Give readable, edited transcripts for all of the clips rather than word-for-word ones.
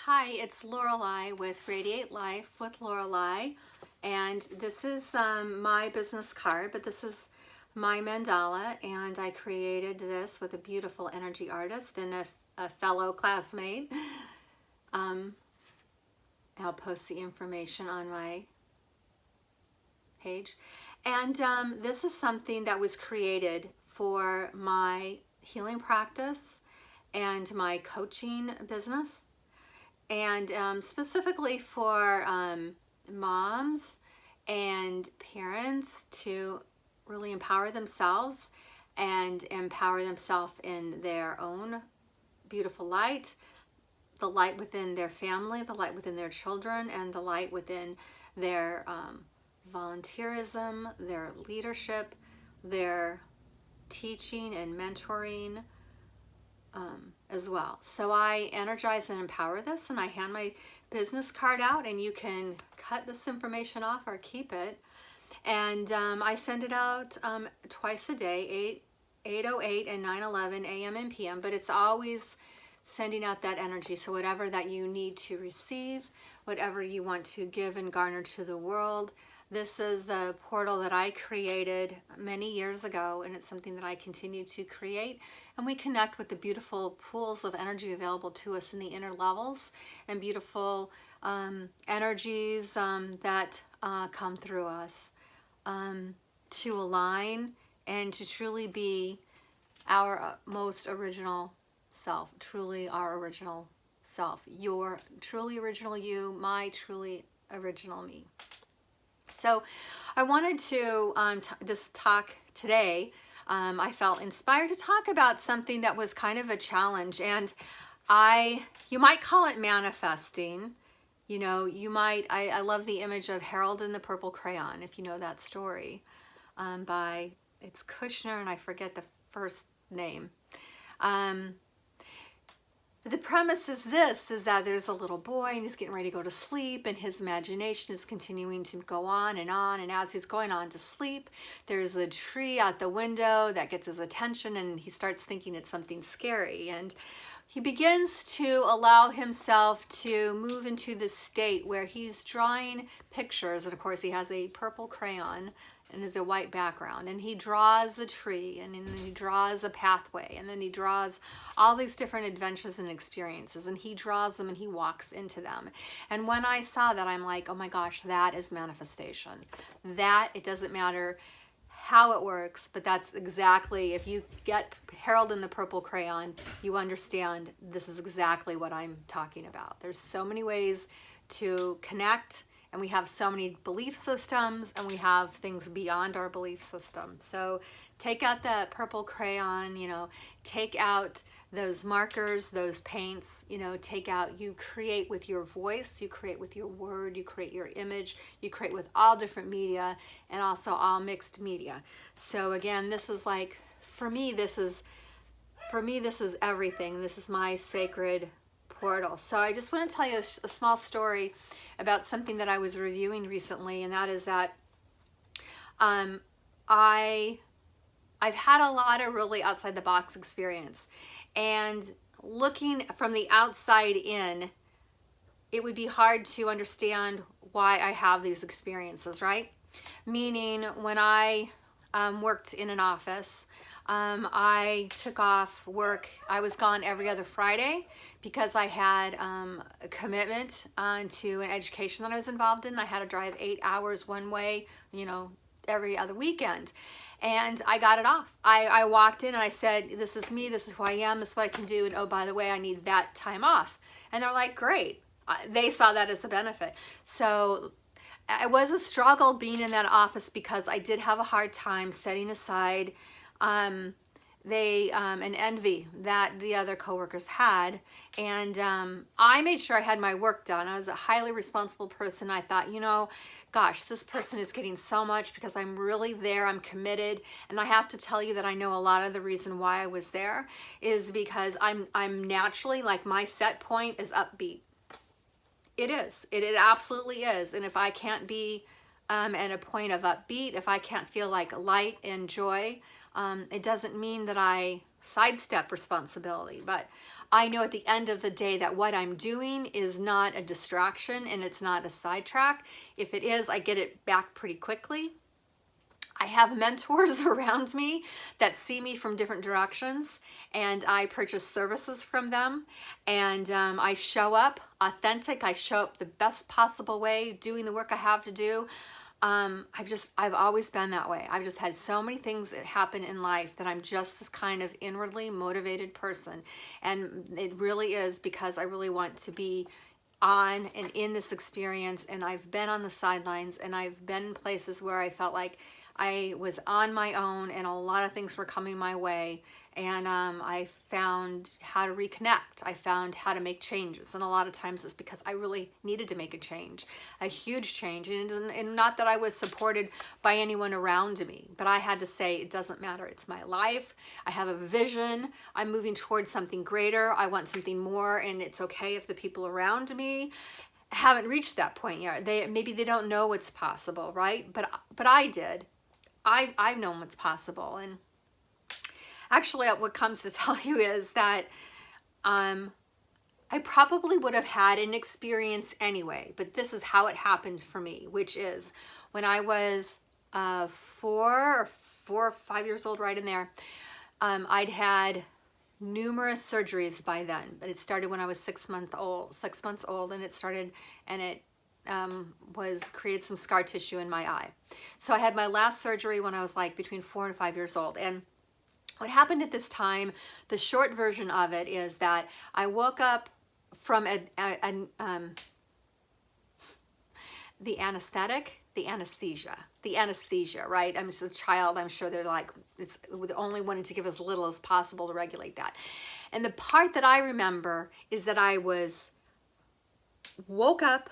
Hi, it's Lorelei with Radiate Life with Lorelei, and this is my business card, but this is my mandala, and I created this with a beautiful energy artist and a fellow classmate. I'll post the information on my page. And this is something that was created for my healing practice and my coaching business, and specifically for moms and parents to really empower themselves and empower themselves in their own beautiful light, the light within their family, the light within their children, and the light within their volunteerism, their leadership, their teaching and mentoring as well. So I energize and empower this, and I hand my business card out, and you can cut this information off or keep it. And I send it out twice a day, 8:08 and 9:11 a.m. and p.m. But it's always sending out that energy. So whatever that you need to receive, whatever you want to give and garner to the world, this is the portal that I created many years ago, and it's something that I continue to create. And we connect with the beautiful pools of energy available to us in the inner levels, and beautiful energies that come through us to align and to truly be our most original self, truly our original self, your truly original you, my truly original me. So I wanted to this talk today. I felt inspired to talk about something that was kind of a challenge, and you might call it manifesting. You know, I love the image of Harold and the Purple Crayon, if you know that story, it's Kushner, and I forget the first name. The premise is that there's a little boy, and he's getting ready to go to sleep, and his imagination is continuing to go on, and as he's going on to sleep, there's a tree out the window that gets his attention, and he starts thinking it's something scary, and he begins to allow himself to move into this state where he's drawing pictures, and of course he has a purple crayon and is a white background, and he draws a tree, and then he draws a pathway, and then he draws all these different adventures and experiences, and he draws them and he walks into them. And when I saw that, I'm like, oh my gosh, that is manifestation. That, it doesn't matter how it works, but that's exactly, if you get Harold in the Purple Crayon, you understand this is exactly what I'm talking about. There's so many ways to connect, and we have so many belief systems, and we have things beyond our belief system. So take out that purple crayon, take out those markers, those paints, you create with your voice, you create with your word, you create your image, you create with all different media, and also all mixed media. So again, this is like, for me, this is everything. This is my sacred portal. So I just want to tell you a small story about something that I was reviewing recently, and that is that I've had a lot of really outside the box experience, and looking from the outside in, it would be hard to understand why I have these experiences, right? Meaning, when I worked in an office, I took off work. I was gone every other Friday because I had a commitment to an education that I was involved in. I had to drive 8 hours one way, every other weekend. And I got it off. I walked in and I said, this is me, this is who I am, this is what I can do, and oh, by the way, I need that time off. And they're like, great. They saw that as a benefit. So it was a struggle being in that office because I did have a hard time setting aside an envy that the other coworkers had, and I made sure I had my work done. I was a highly responsible person. I thought, gosh, this person is getting so much because I'm really there, I'm committed. And I have to tell you that I know a lot of the reason why I was there is because I'm naturally, like, my set point is upbeat. It is. It absolutely is. And if I can't be at a point of upbeat, if I can't feel like light and joy, it doesn't mean that I sidestep responsibility, but I know at the end of the day that what I'm doing is not a distraction and it's not a sidetrack. If it is, I get it back pretty quickly. I have mentors around me that see me from different directions, and I purchase services from them, and I show up authentic. I show up the best possible way, doing the work I have to do. I've always been that way. I've just had so many things that happen in life that I'm just this kind of inwardly motivated person. And it really is because I really want to be on and in this experience. And I've been on the sidelines, and I've been in places where I felt like I was on my own and a lot of things were coming my way. And I found how to reconnect. I found how to make changes. And a lot of times it's because I really needed to make a change, a huge change. And not that I was supported by anyone around me, but I had to say, it doesn't matter. It's my life. I have a vision. I'm moving towards something greater. I want something more. And it's okay if the people around me haven't reached that point yet. Maybe they don't know what's possible, right? But I did. I've known what's possible. And actually, what comes to tell you is that I probably would have had an experience anyway, but this is how it happened for me, which is when I was 4 or 5 years old, right in there. I'd had numerous surgeries by then, but it started when I was 6 months old, and it created some scar tissue in my eye. So I had my last surgery when I was like between 4 and 5 years old. And what happened at this time, the short version of it is that I woke up from the anesthesia, right? I'm just a child. I'm sure they're like, it's only wanting to give as little as possible to regulate that. And the part that I remember is that I woke up,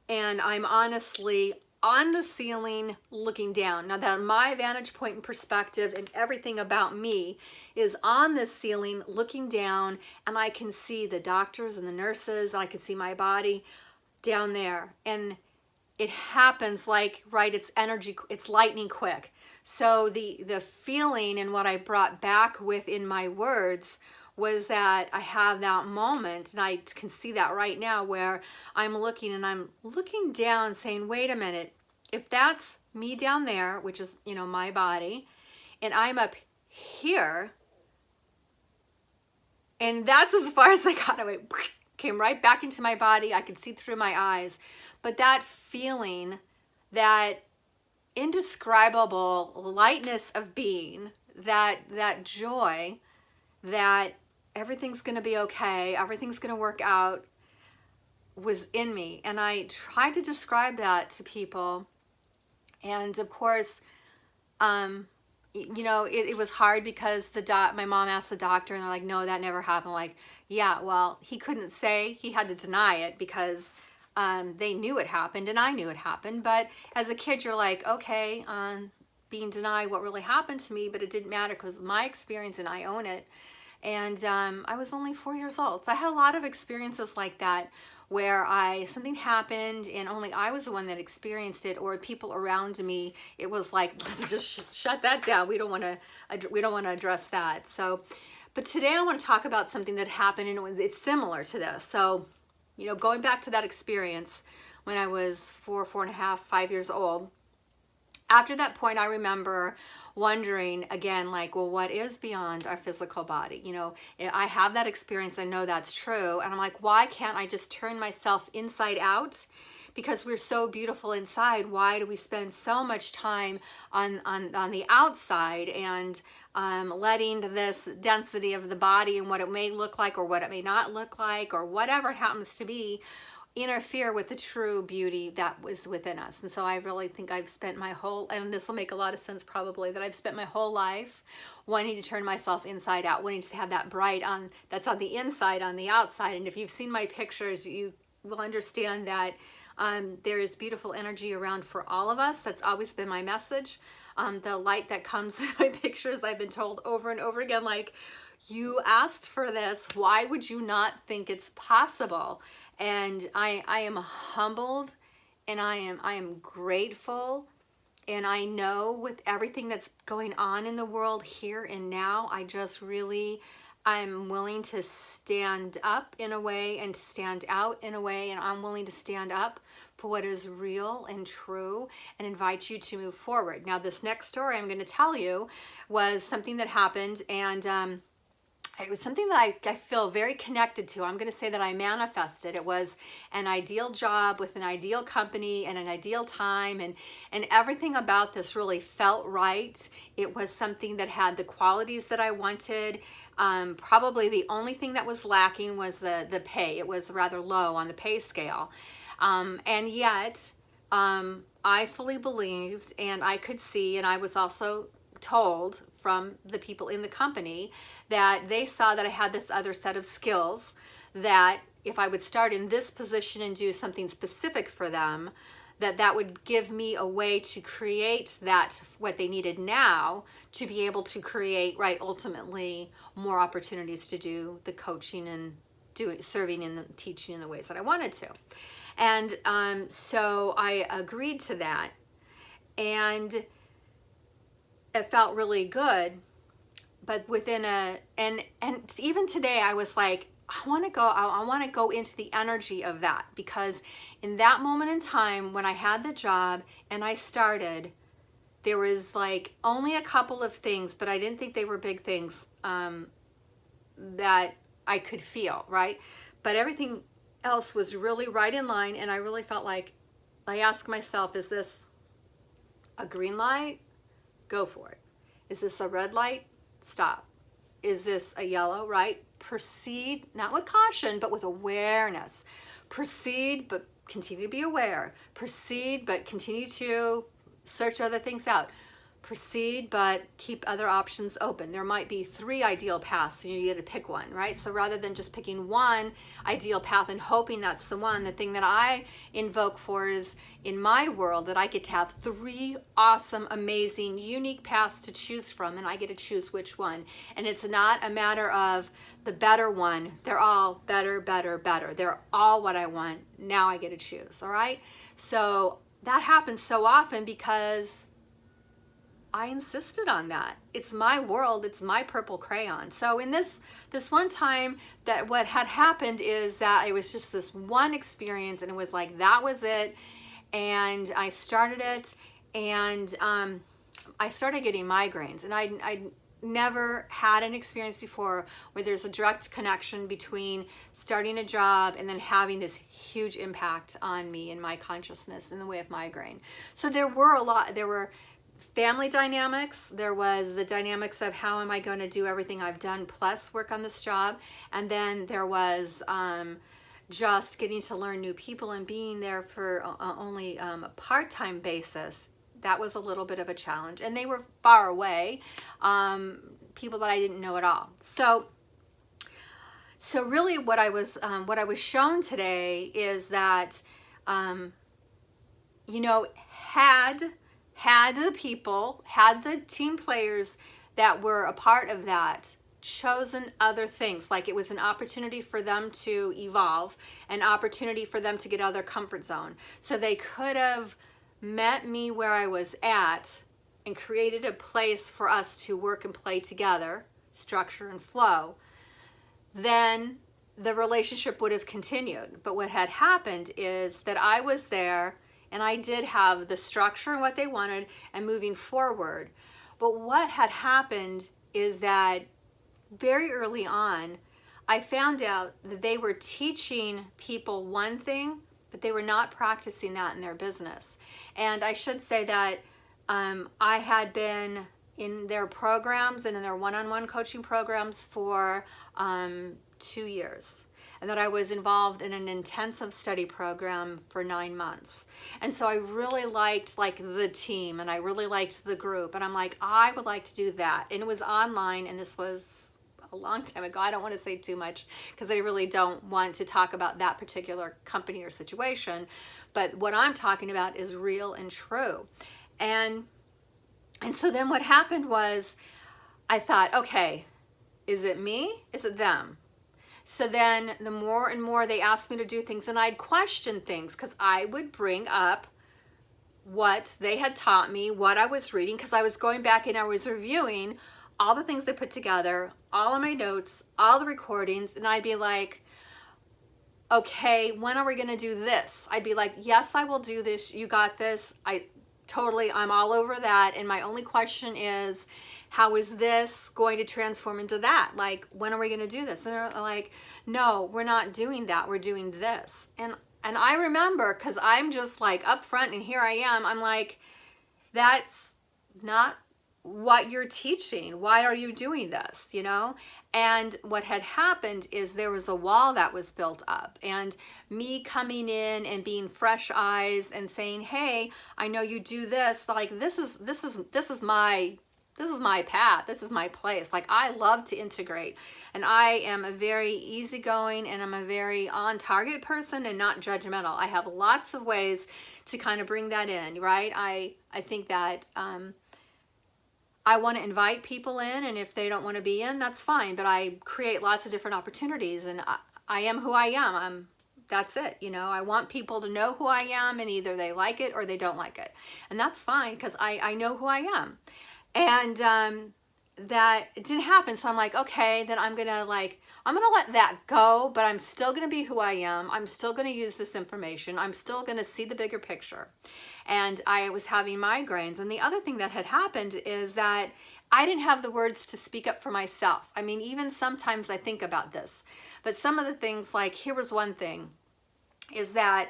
and I'm honestly on the ceiling looking down. Now that my vantage point and perspective and everything about me is on this ceiling looking down, and I can see the doctors and the nurses, and I can see my body down there. And it happens like, right, it's energy, it's lightning quick. So the feeling and what I brought back within my words was that I have that moment, and I can see that right now, where I'm looking down saying, wait a minute, if that's me down there, which is, my body, and I'm up here, and that's as far as I got, I came right back into my body. I could see through my eyes, but that feeling, that indescribable lightness of being, that joy, that everything's going to be okay, everything's going to work out, was in me. And I tried to describe that to people. And of course, it was hard because my mom asked the doctor, and they're like, no, that never happened. Like, yeah, well, he couldn't say, he had to deny it because they knew it happened and I knew it happened. But as a kid, you're like, okay, being denied what really happened to me, but it didn't matter because my experience and I own it. And I was only 4 years old. So I had a lot of experiences like that where something happened and only I was the one that experienced it, or people around me. It was like, let's just shut that down. We don't want to address that. So, but today I want to talk about something that happened, and it's similar to this. So, going back to that experience when I was 4 and a half, 5 years old. After that point, I remember wondering again, like, well, what is beyond our physical body? I have that experience. I know that's true. And I'm like, why can't I just turn myself inside out? Because we're so beautiful inside. Why do we spend so much time on the outside and letting this density of the body and what it may look like or what it may not look like or whatever it happens to be interfere with the true beauty that was within us? And so I really think I've spent my whole, and this will make a lot of sense probably, that I've spent my whole life wanting to turn myself inside out, wanting to have that bright that's on the inside, on the outside. And if you've seen my pictures, you will understand that there is beautiful energy around for all of us. That's always been my message. The light that comes in my pictures, I've been told over and over again, like, you asked for this, why would you not think it's possible? And I am humbled, and I am grateful, and I know with everything that's going on in the world here and now, I just really I'm willing to stand up in a way and stand out in a way, and I'm willing to stand up for what is real and true and invite you to move forward. Now, this next story I'm going to tell you was something that happened, and it was something that I feel very connected to. I'm going to say that I manifested. It was an ideal job with an ideal company and an ideal time, and everything about this really felt right. It was something that had the qualities that I wanted. Probably the only thing that was lacking was the pay. It was rather low on the pay scale. And yet, I fully believed, and I could see, and I was also told from the people in the company that they saw that I had this other set of skills, that if I would start in this position and do something specific for them, that would give me a way to create that, what they needed now, to be able to create, right, ultimately more opportunities to do the coaching and serving and teaching in the ways that I wanted to. And so I agreed to that, and it felt really good. But within and even today, I was like, I want to go into the energy of that, because in that moment in time when I had the job and I started, there was like only a couple of things, but I didn't think they were big things, that I could feel, right? But everything else was really right in line, and I really felt like, I asked myself, is this a green light? Go for it. Is this a red light? Stop. Is this a yellow? Right? Proceed, not with caution, but with awareness. Proceed, but continue to be aware. Proceed, but continue to search other things out. Proceed, but keep other options open. There might be 3 ideal paths, and you get to pick one, right? So rather than just picking one ideal path and hoping that's the one, the thing that I invoke for is, in my world, that I get to have 3 awesome, amazing, unique paths to choose from, and I get to choose which one. And it's not a matter of the better one. They're all better, better, better. They're all what I want. Now I get to choose, all right? So that happens so often because I insisted on that. It's my world. It's my purple crayon. So in this one time, that what had happened is that it was just this one experience, and it was like, that was it. And I started it, and I started getting migraines, and I never had an experience before where there's a direct connection between starting a job and then having this huge impact on me and my consciousness in the way of migraine. So there were family dynamics. There was the dynamics of how am I going to do everything I've done plus work on this job. And then there was just getting to learn new people and being there for only a part-time basis. That was a little bit of a challenge. And they were far away, people that I didn't know at all. So really what I was shown today is that, had the team players that were a part of that chosen other things, like it was an opportunity for them to evolve, an opportunity for them to get out of their comfort zone. So they could have met me where I was at and created a place for us to work and play together, structure and flow, then the relationship would have continued. But what had happened is that I was there, and I did have the structure and what they wanted and moving forward. But what had happened is that very early on, I found out that they were teaching people one thing, but they were not practicing that in their business. And I should say that I had been in their programs and in their one-on-one coaching programs for 2 years. And that I was involved in an intensive study program for 9 months. And so I really liked the team, and I really liked the group, and I'm like, I would like to do that. And it was online, and this was a long time ago. I don't want to say too much because I really don't want to talk about that particular company or situation. But what I'm talking about is real and true. And so then what happened was I thought, okay, is it me? Is it them? So then the more and more they asked me to do things, and I'd question things because I would bring up what they had taught me, what I was reading, because I was going back and I was reviewing all the things they put together, all of my notes, all the recordings, and I'd be like, okay, when are we going to do this? I'd be like, yes, I will do this. You got this. I'm all over that. And my only question is, how is this going to transform into that? Like, when are we going to do this? And they're like, no, we're not doing that. We're doing this. And I remember, because I'm just like up front and here I am, I'm like, that's not what you're teaching. Why are you doing this? You know? And what had happened is there was a wall that was built up, and me coming in and being fresh eyes and saying, hey, I know you do this. Like, this is my path. This is my place. Like, I love to integrate, and I am a very easygoing and I'm a very on target person and not judgmental. I have lots of ways to kind of bring that in, right? I think that, I want to invite people in, and if they don't want to be in, that's fine. But I create lots of different opportunities, and I am who I am. That's it. You know, I want people to know who I am, and either they like it or they don't like it. And that's fine, because I know who I am. And that it didn't happen. So I'm like, okay, then I'm going to let that go, but I'm still going to be who I am. I'm still going to use this information. I'm still going to see the bigger picture. And I was having migraines. And the other thing that had happened is that I didn't have the words to speak up for myself. I mean, even sometimes I think about this, but some of the things, like, here was one thing, is that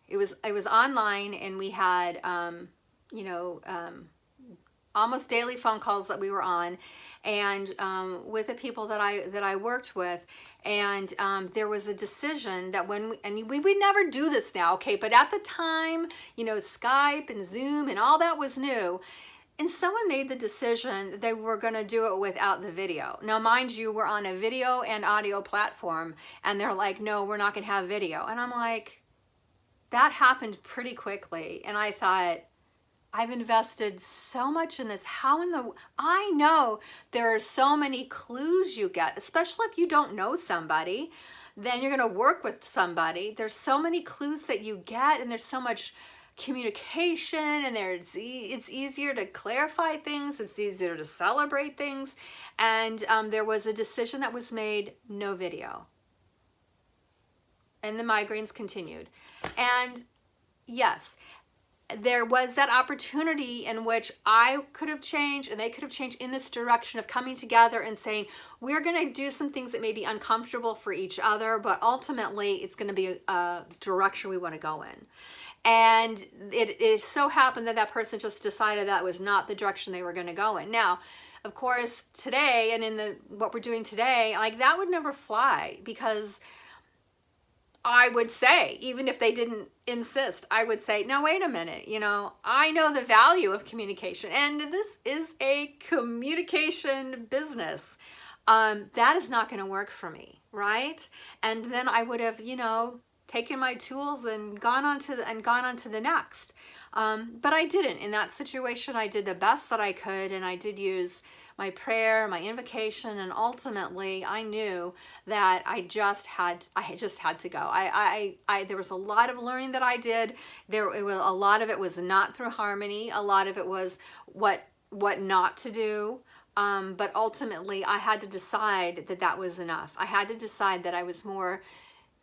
it was online, and we had almost daily phone calls that we were on, and with the people that I worked with, and there was a decision that we never do this now, okay, but at the time, Skype and Zoom and all that was new, and someone made the decision that they were going to do it without the video. Now, mind you, we're on a video and audio platform, and they're like, no, we're not going to have video. And I'm like, that happened pretty quickly, and I thought, I've invested so much in this. I know there are so many clues you get, especially if you don't know somebody, then you're going to work with somebody. There's so many clues that you get, and there's so much communication, and it's easier to clarify things. It's easier to celebrate things. And there was a decision that was made, no video. And the migraines continued. And yes, there was that opportunity in which I could have changed and they could have changed in this direction of coming together and saying, we're going to do some things that may be uncomfortable for each other, but ultimately it's going to be a direction we want to go in. And it so happened that person just decided that was not the direction they were going to go in. Now, of course, today and in what we're doing today, like, that would never fly, because I would say, even if they didn't insist, I would say, no, wait a minute, I know the value of communication, and this is a communication business. That is not going to work for me, right? And then I would have, taken my tools and gone on to the next. But I didn't. In that situation, I did the best that I could, and I did use my prayer, my invocation, and ultimately I knew that I just had to go. There was a lot of learning that I did. A lot of it was not through harmony. A lot of it was what not to do. But ultimately I had to decide that was enough. I had to decide that I was more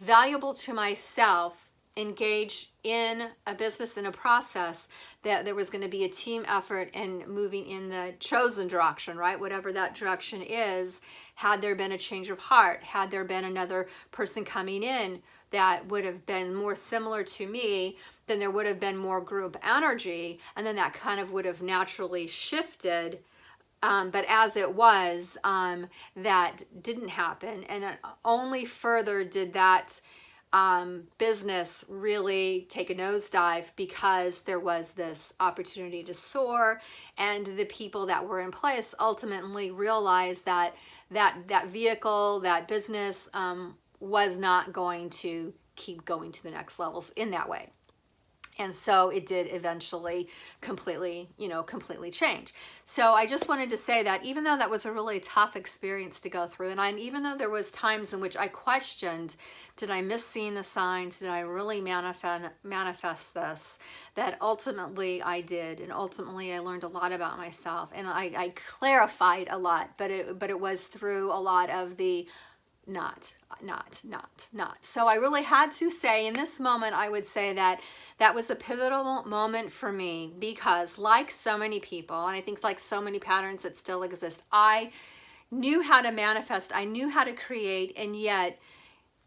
valuable to myself, engaged in a business, in a process, that there was going to be a team effort and moving in the chosen direction, right? Whatever that direction is. Had there been a change of heart, had there been another person coming in that would have been more similar to me, then there would have been more group energy, and then that kind of would have naturally shifted. But as it was, that didn't happen, and only further did that business really take a nosedive, because there was this opportunity to soar, and the people that were in place ultimately realized that vehicle, that business, was not going to keep going to the next levels in that way. And so it did eventually completely change. So I just wanted to say that even though that was a really tough experience to go through, and even though there was times in which I questioned, did I miss seeing the signs? Did I really manifest this? That ultimately I did. And ultimately I learned a lot about myself, and I clarified a lot, but it was through a lot of the not. So I really had to say in this moment, I would say that that was a pivotal moment for me, because like so many people, and I think like so many patterns that still exist, I knew how to manifest, I knew how to create, and yet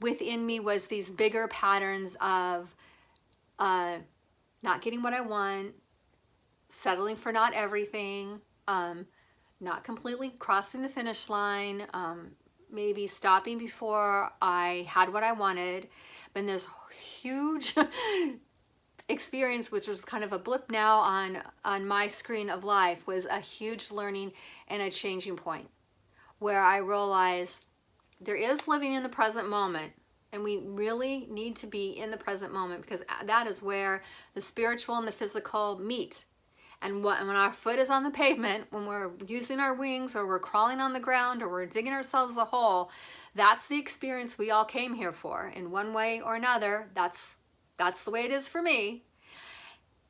within me was these bigger patterns of not getting what I want, settling for not everything, not completely crossing the finish line, maybe stopping before I had what I wanted. Been this huge experience, which was kind of a blip now on my screen of life, was a huge learning and a changing point where I realized there is living in the present moment, and we really need to be in the present moment, because that is where the spiritual and the physical meet. And when our foot is on the pavement, when we're using our wings, or we're crawling on the ground, or we're digging ourselves a hole, that's the experience we all came here for in one way or another. That's the way it is for me.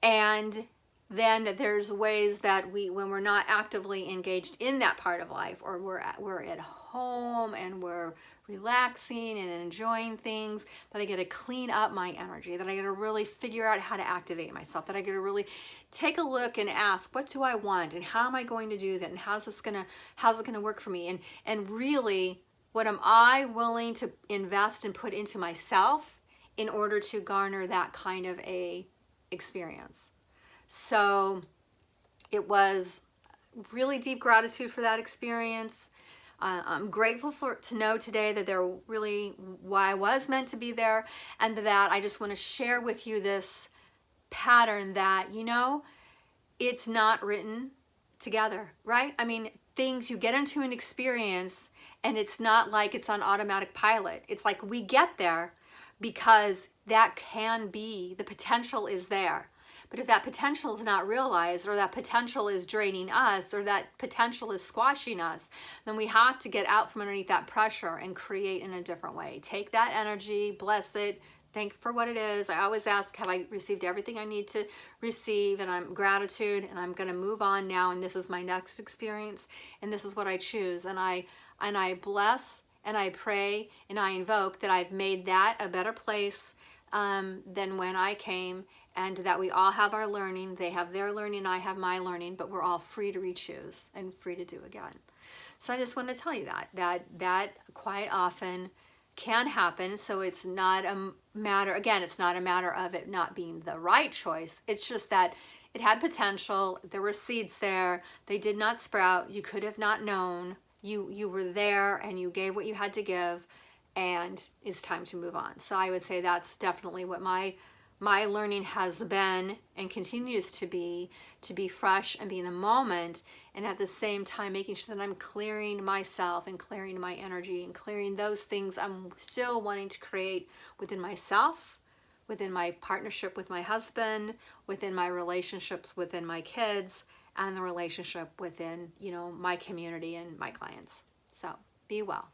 And then there's ways that when we're not actively engaged in that part of life, or we're at home and we're relaxing and enjoying things, that I get to clean up my energy, that I get to really figure out how to activate myself, that I get to really take a look and ask, what do I want, and how am I going to do that, and how's it gonna work for me, and really, what am I willing to invest and put into myself in order to garner that kind of a experience. So it was really deep gratitude for that experience. I'm grateful to know today that there really why I was meant to be there, and that I just want to share with you this pattern that, it's not written together, right? I mean, things you get into an experience, and it's not like it's on automatic pilot. It's like we get there because that can be, the potential is there. But if that potential is not realized, or that potential is draining us, or that potential is squashing us, then we have to get out from underneath that pressure and create in a different way. Take that energy, bless it, thank for what it is. I always ask, have I received everything I need to receive? And I'm gratitude, and I'm going to move on now, and this is my next experience, and this is what I choose. And I bless, and I pray, and I invoke that I've made that a better place than when I came, and that we all have our learning. They have their learning, I have my learning, but we're all free to re-choose and free to do again. So I just want to tell you that quite often can happen. So it's not a matter, again, it's not a matter of it not being the right choice. It's just that it had potential. There were seeds there. They did not sprout. You could have not known. You were there, and you gave what you had to give, and it's time to move on. So I would say that's definitely what my learning has been and continues to be fresh and be in the moment, and at the same time making sure that I'm clearing myself and clearing my energy and clearing those things I'm still wanting to create within myself, within my partnership with my husband, within my relationships within my kids, and the relationship within, my community and my clients. So be well.